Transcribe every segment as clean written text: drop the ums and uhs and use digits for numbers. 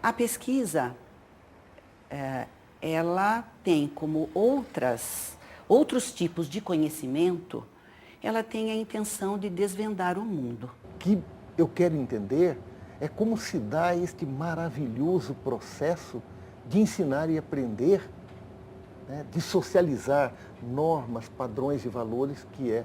A pesquisa, ela tem como outros tipos de conhecimento, ela tem a intenção de desvendar o mundo. O que eu quero entender é como se dá este maravilhoso processo de ensinar e aprender, né, de socializar normas, padrões e valores, que é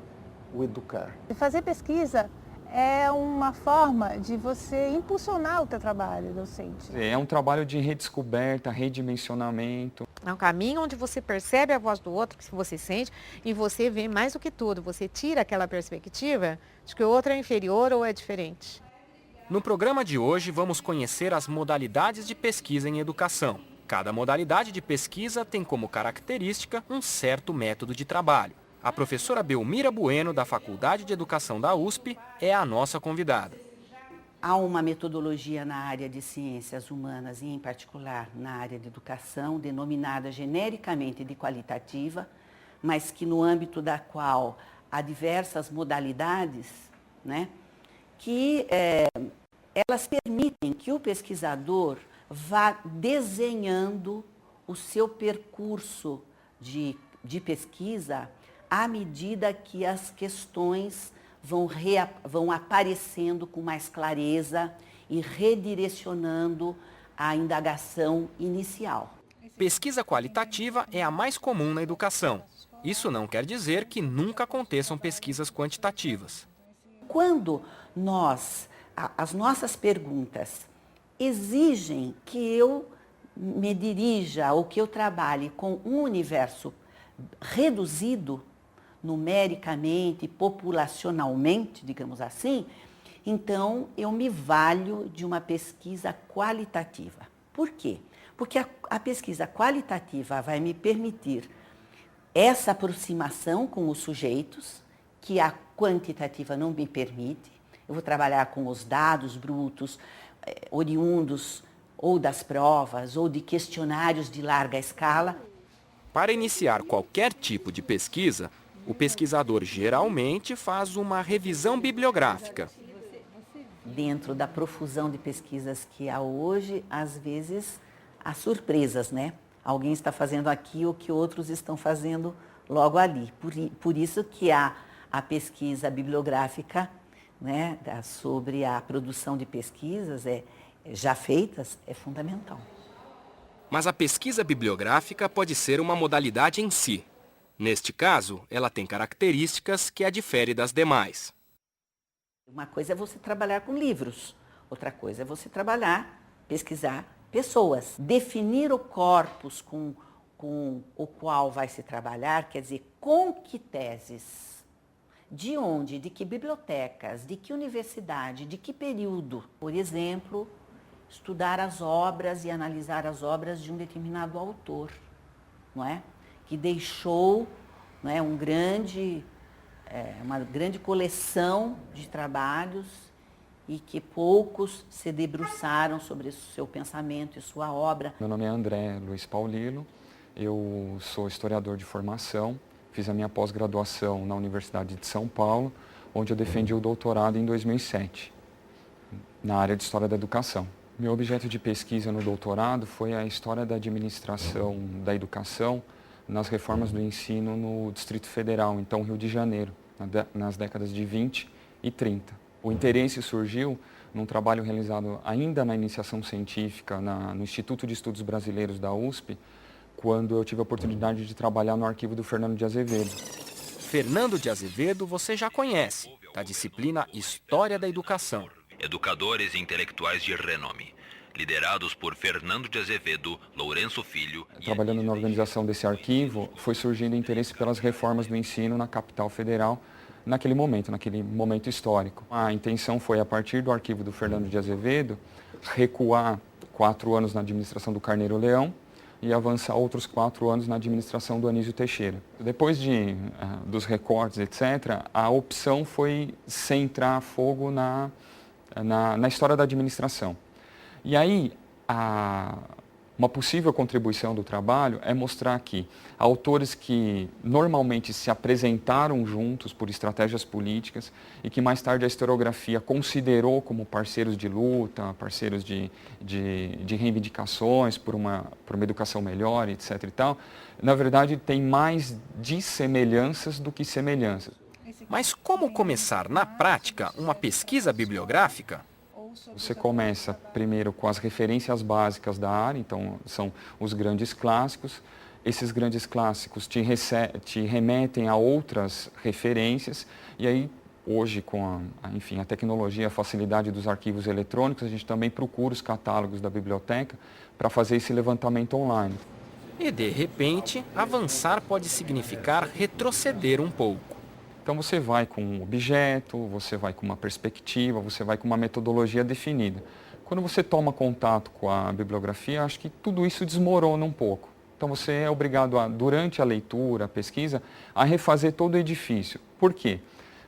o educar. Fazer pesquisa é uma forma de você impulsionar o teu trabalho docente. É um trabalho de redescoberta, redimensionamento. É um caminho onde você percebe a voz do outro, que você sente, e você vê mais do que tudo. Você tira aquela perspectiva de que o outro é inferior ou é diferente. No programa de hoje, vamos conhecer as modalidades de pesquisa em educação. Cada modalidade de pesquisa tem como característica um certo método de trabalho. A professora Belmira Bueno, da Faculdade de Educação da USP, é a nossa convidada. Há uma metodologia na área de ciências humanas e, em particular, na área de educação, denominada genericamente de qualitativa, mas que no âmbito da qual há diversas modalidades, né, que elas permitem que o pesquisador vá desenhando o seu percurso de pesquisa à medida que as questões vão aparecendo com mais clareza e redirecionando a indagação inicial. Pesquisa qualitativa é a mais comum na educação. Isso não quer dizer que nunca aconteçam pesquisas quantitativas. Quando as nossas perguntas exigem que eu me dirija ou que eu trabalhe com um universo reduzido, numericamente, populacionalmente, digamos assim, então eu me valho de uma pesquisa qualitativa. Por quê? Porque a pesquisa qualitativa vai me permitir essa aproximação com os sujeitos, que a quantitativa não me permite. Eu vou trabalhar com os dados brutos, oriundos ou das provas, ou de questionários de larga escala. Para iniciar qualquer tipo de pesquisa, o pesquisador geralmente faz uma revisão bibliográfica. Dentro da profusão de pesquisas que há hoje, às vezes há surpresas, né? Alguém está fazendo aqui o que outros estão fazendo logo ali. Por isso que a pesquisa bibliográfica, né, sobre a produção de pesquisas já feitas é fundamental. Mas a pesquisa bibliográfica pode ser uma modalidade em si. Neste caso, ela tem características que a difere das demais. Uma coisa é você trabalhar com livros, outra coisa é você pesquisar pessoas. Definir o corpus com o qual vai se trabalhar, quer dizer, com que teses, de onde, de que bibliotecas, de que universidade, de que período. Por exemplo, estudar as obras e analisar as obras de um determinado autor, não é? Que deixou, não é, uma grande coleção de trabalhos e que poucos se debruçaram sobre o seu pensamento e sua obra. Meu nome é André Luiz Paulino, eu sou historiador de formação, fiz a minha pós-graduação na Universidade de São Paulo, onde eu defendi o doutorado em 2007, na área de História da Educação. Meu objeto de pesquisa no doutorado foi a história da administração da educação nas reformas do ensino no Distrito Federal, então Rio de Janeiro, nas décadas de 20 e 30. O interesse surgiu num trabalho realizado ainda na iniciação científica no Instituto de Estudos Brasileiros da USP, quando eu tive a oportunidade de trabalhar no arquivo do Fernando de Azevedo. Fernando de Azevedo você já conhece, da disciplina História da Educação. Educadores e intelectuais de renome, liderados por Fernando de Azevedo, Lourenço Filho... Trabalhando na organização desse arquivo, foi surgindo interesse pelas reformas do ensino na capital federal, naquele momento histórico. A intenção foi, a partir do arquivo do Fernando de Azevedo, recuar 4 anos na administração do Carneiro Leão e avançar outros 4 anos na administração do Anísio Teixeira. Depois dos recortes, etc., a opção foi centrar fogo na história da administração. E aí, Uma possível contribuição do trabalho é mostrar que autores que normalmente se apresentaram juntos por estratégias políticas e que mais tarde a historiografia considerou como parceiros de luta, parceiros de reivindicações por uma educação melhor, etc. e tal, na verdade tem mais dissemelhanças do que semelhanças. Mas como começar na prática uma pesquisa bibliográfica? Você começa primeiro com as referências básicas da área, então são os grandes clássicos. Esses grandes clássicos te remetem a outras referências e aí hoje com a tecnologia, a facilidade dos arquivos eletrônicos, a gente também procura os catálogos da biblioteca para fazer esse levantamento online. E de repente, avançar pode significar retroceder um pouco. Então você vai com um objeto, você vai com uma perspectiva, você vai com uma metodologia definida. Quando você toma contato com a bibliografia, acho que tudo isso desmorona um pouco. Então você é obrigado, durante a leitura, a pesquisa, a refazer todo o edifício. Por quê?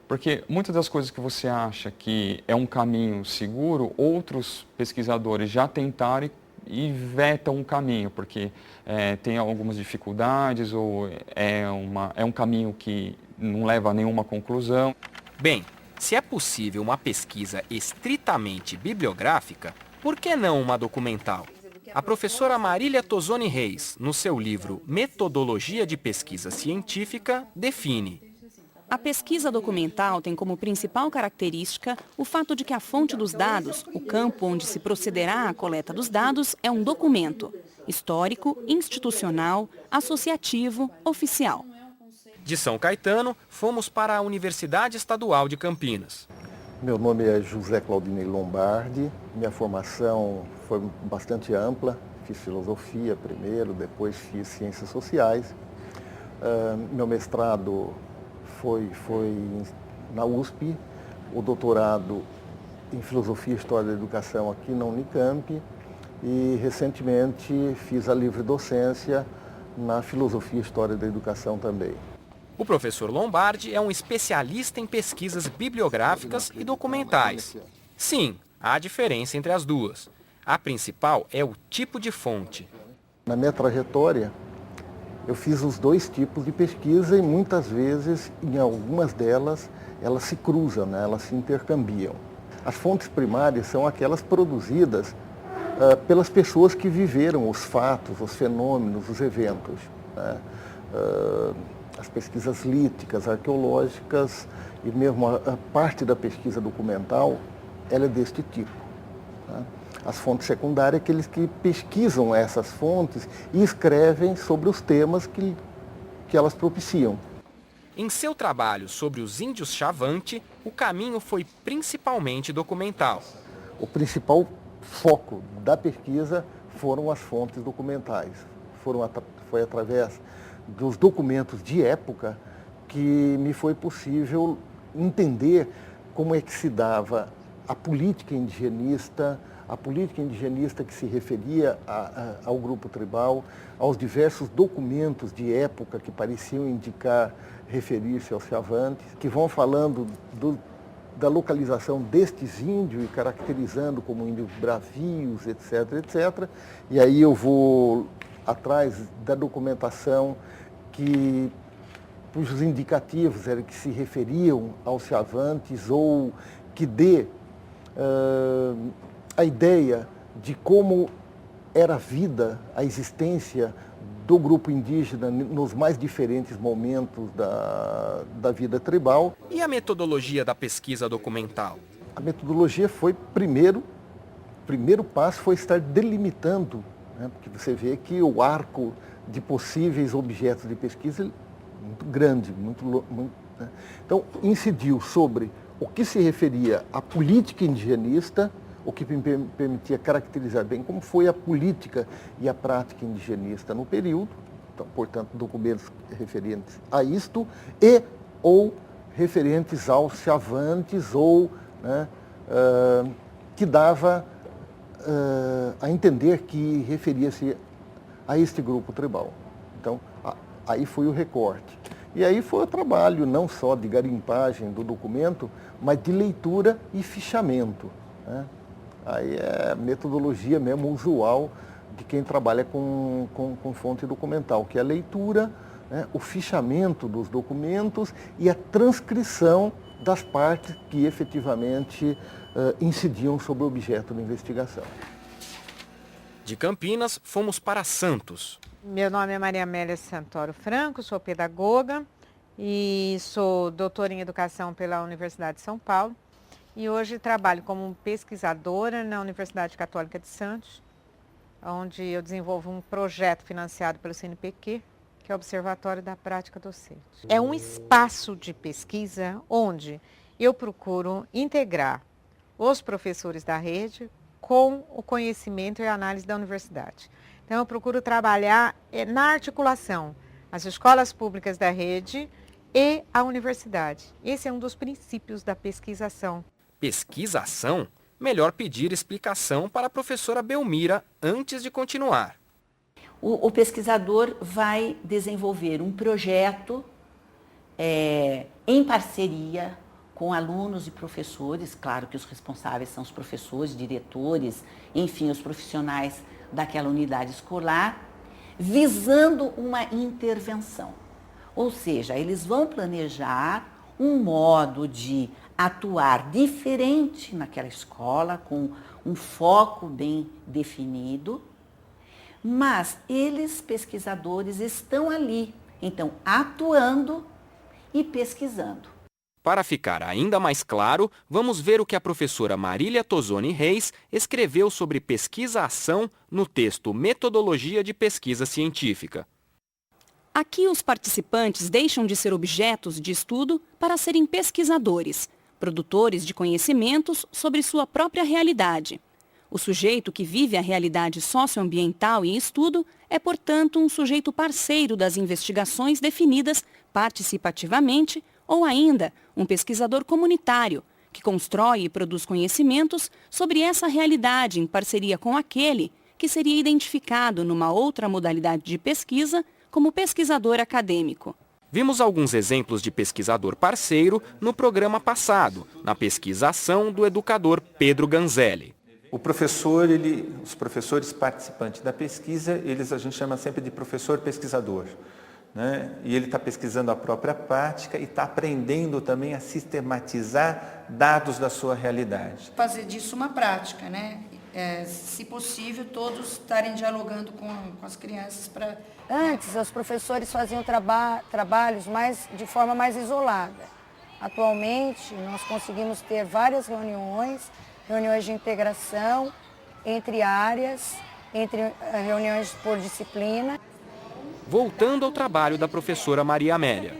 Porque muitas das coisas que você acha que é um caminho seguro, outros pesquisadores já tentaram e vetam um caminho, porque tem algumas dificuldades ou é um caminho que não leva a nenhuma conclusão. Bem, se é possível uma pesquisa estritamente bibliográfica, por que não uma documental? A professora Marília Tozoni Reis, no seu livro Metodologia de Pesquisa Científica, define: a pesquisa documental tem como principal característica o fato de que a fonte dos dados, o campo onde se procederá à coleta dos dados, é um documento histórico, institucional, associativo, oficial. De São Caetano, fomos para a Universidade Estadual de Campinas. Meu nome é José Claudinei Lombardi, minha formação foi bastante ampla, fiz filosofia primeiro, depois fiz ciências sociais. Meu mestrado foi na USP, o doutorado em filosofia e história da educação aqui na Unicamp e recentemente fiz a livre docência na filosofia e história da educação também. O professor Lombardi é um especialista em pesquisas bibliográficas e documentais. Sim, há diferença entre as duas. A principal é o tipo de fonte. Na minha trajetória, eu fiz os dois tipos de pesquisa e muitas vezes, em algumas delas, elas se cruzam, né? Elas se intercambiam. As fontes primárias são aquelas produzidas pelas pessoas que viveram os fatos, os fenômenos, os eventos, né? As pesquisas líticas, arqueológicas e mesmo a parte da pesquisa documental, ela é deste tipo. Né? As fontes secundárias, aqueles que pesquisam essas fontes e escrevem sobre os temas que elas propiciam. Em seu trabalho sobre os índios Xavante, o caminho foi principalmente documental. O principal foco da pesquisa foram as fontes documentais. Foi através dos documentos de época que me foi possível entender como é que se dava a política indigenista que se referia ao grupo tribal, aos diversos documentos de época que pareciam indicar, referir-se aos Xavantes, que vão falando da localização destes índios e caracterizando como índios bravios, etc., etc. E aí eu vou atrás da documentação cujos indicativos eram que se referiam aos Xavantes ou que dê a ideia de como era a vida, a existência do grupo indígena nos mais diferentes momentos da vida tribal. E a metodologia da pesquisa documental? A metodologia foi, primeiro passo foi estar delimitando, né, porque você vê que o arco de possíveis objetos de pesquisa é muito grande, muito, né? Então, incidiu sobre o que se referia à política indigenista, o que me permitia caracterizar bem como foi a política e a prática indigenista no período, então, portanto, documentos referentes a isto e ou referentes aos Xavantes ou, né, que dava a entender que referia-se a este grupo tribal. Então, aí foi o recorte. E aí foi o trabalho não só de garimpagem do documento, mas de leitura e fichamento, né? Aí é a metodologia mesmo usual de quem trabalha com fonte documental, que é a leitura, né, o fichamento dos documentos e a transcrição das partes que efetivamente incidiam sobre o objeto da investigação. De Campinas, fomos para Santos. Meu nome é Maria Amélia Santoro Franco, sou pedagoga e sou doutora em educação pela Universidade de São Paulo. E hoje trabalho como pesquisadora na Universidade Católica de Santos, onde eu desenvolvo um projeto financiado pelo CNPq, que é o Observatório da Prática Docente. É um espaço de pesquisa onde eu procuro integrar os professores da rede com o conhecimento e a análise da universidade. Então, eu procuro trabalhar na articulação as escolas públicas da rede e a universidade. Esse é um dos princípios da pesquisação. Pesquisação? Melhor pedir explicação para a professora Belmira antes de continuar. O pesquisador vai desenvolver um projeto em parceria com alunos e professores, claro que os responsáveis são os professores, diretores, enfim, os profissionais daquela unidade escolar, visando uma intervenção. Ou seja, eles vão planejar um modo de atuar diferente naquela escola, com um foco bem definido, mas eles, pesquisadores, estão ali, então, atuando e pesquisando. Para ficar ainda mais claro, vamos ver o que a professora Marília Tozoni Reis escreveu sobre pesquisa-ação no texto Metodologia de Pesquisa Científica. Aqui os participantes deixam de ser objetos de estudo para serem pesquisadores, produtores de conhecimentos sobre sua própria realidade. O sujeito que vive a realidade socioambiental em estudo é, portanto, um sujeito parceiro das investigações definidas participativamente ou ainda um pesquisador comunitário que constrói e produz conhecimentos sobre essa realidade em parceria com aquele que seria identificado numa outra modalidade de pesquisa como pesquisador acadêmico. Vimos alguns exemplos de pesquisador parceiro no programa passado, na pesquisa-ação do educador Pedro Ganzelli. O professor, os professores participantes da pesquisa, a gente chama sempre de professor pesquisador, né? E ele está pesquisando a própria prática e está aprendendo também a sistematizar dados da sua realidade. Fazer disso uma prática, né? Se possível, todos estarem dialogando com as crianças para... Antes, os professores faziam trabalhos de forma mais isolada. Atualmente, nós conseguimos ter várias reuniões de integração entre áreas, reuniões por disciplina. Voltando ao trabalho da professora Maria Amélia.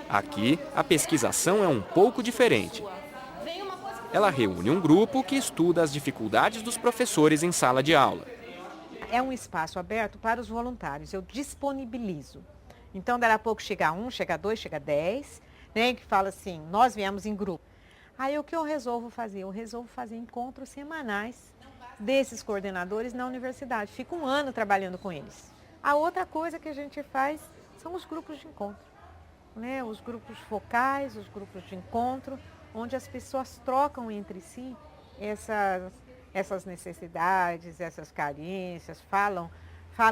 Aqui, a pesquisação é um pouco diferente. Ela reúne um grupo que estuda as dificuldades dos professores em sala de aula. É um espaço aberto para os voluntários, eu disponibilizo. Então, daqui a pouco chega 1, chega 2, chega 10, né, que fala assim, nós viemos em grupo. Aí o que eu resolvo fazer? Eu resolvo fazer encontros semanais desses coordenadores na universidade. Fico um ano trabalhando com eles. A outra coisa que a gente faz são os grupos de encontro, né? Os grupos focais, os grupos de encontro, onde as pessoas trocam entre si essas necessidades, essas carências, falam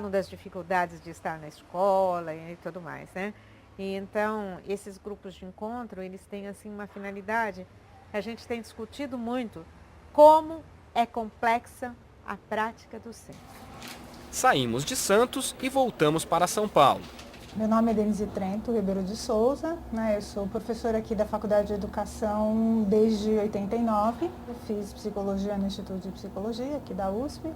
das dificuldades de estar na escola e tudo mais, né? E então, esses grupos de encontro, eles têm assim uma finalidade. A gente tem discutido muito como é complexa a prática docente. Saímos de Santos e voltamos para São Paulo. Meu nome é Denise Trento Ribeiro de Souza, né? Eu sou professora aqui da Faculdade de Educação desde 89. Eu fiz psicologia no Instituto de Psicologia aqui da USP.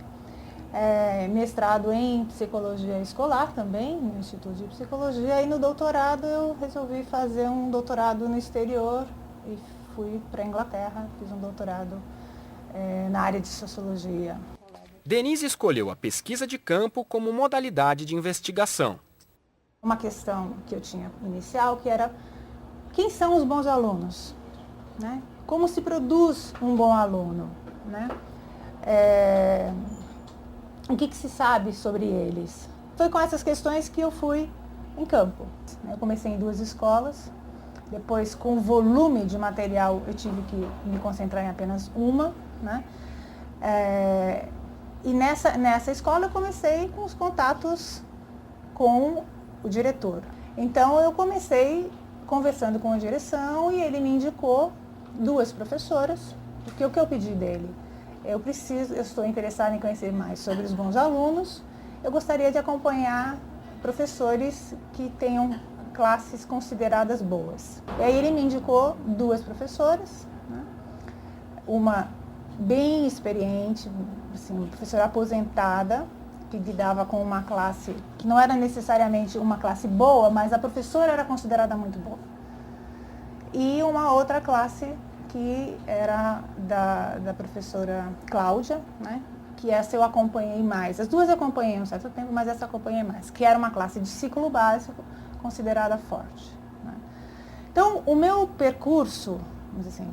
Mestrado em psicologia escolar também no Instituto de Psicologia. E no doutorado eu resolvi fazer um doutorado no exterior e fui para a Inglaterra, fiz um doutorado na área de sociologia. Denise escolheu a pesquisa de campo como modalidade de investigação. Uma questão que eu tinha inicial, que era quem são os bons alunos? Né? Como se produz um bom aluno? Né? O que se sabe sobre eles? Foi com essas questões que eu fui em campo. Eu comecei em 2 escolas, depois com o volume de material eu tive que me concentrar em apenas uma. Né? E nessa escola eu comecei com os contatos com o diretor. Então eu comecei conversando com a direção e ele me indicou 2 professoras, porque o que eu pedi dele? Eu estou interessada em conhecer mais sobre os bons alunos, eu gostaria de acompanhar professores que tenham classes consideradas boas. E aí ele me indicou 2 professoras, né? Uma bem experiente, assim, uma professora aposentada, que lidava com uma classe que não era necessariamente uma classe boa, mas a professora era considerada muito boa. E uma outra classe que era da professora Cláudia, né? Que essa eu acompanhei mais. As 2 eu acompanhei um certo tempo, mas essa eu acompanhei mais, que era uma classe de ciclo básico considerada forte, né? Então, o meu percurso, vamos dizer assim,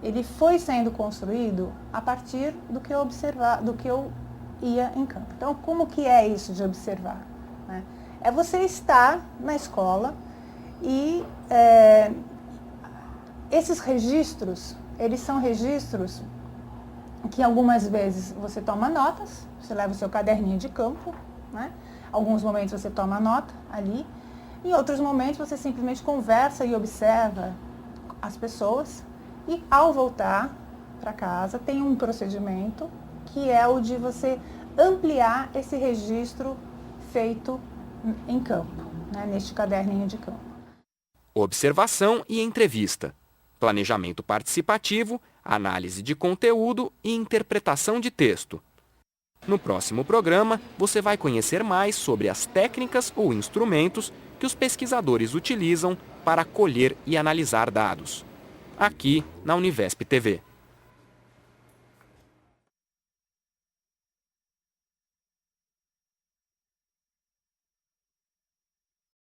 ele foi sendo construído a partir do que eu ia em campo. Então, como que é isso de observar, né? É você estar na escola e esses registros, eles são registros que algumas vezes você toma notas, você leva o seu caderninho de campo, né? Alguns momentos você toma nota ali, em outros momentos você simplesmente conversa e observa as pessoas e ao voltar para casa tem um procedimento que é o de você ampliar esse registro feito em campo, né? Neste caderninho de campo. Observação e entrevista. Planejamento participativo, análise de conteúdo e interpretação de texto. No próximo programa, você vai conhecer mais sobre as técnicas ou instrumentos que os pesquisadores utilizam para colher e analisar dados. Aqui na Univesp TV.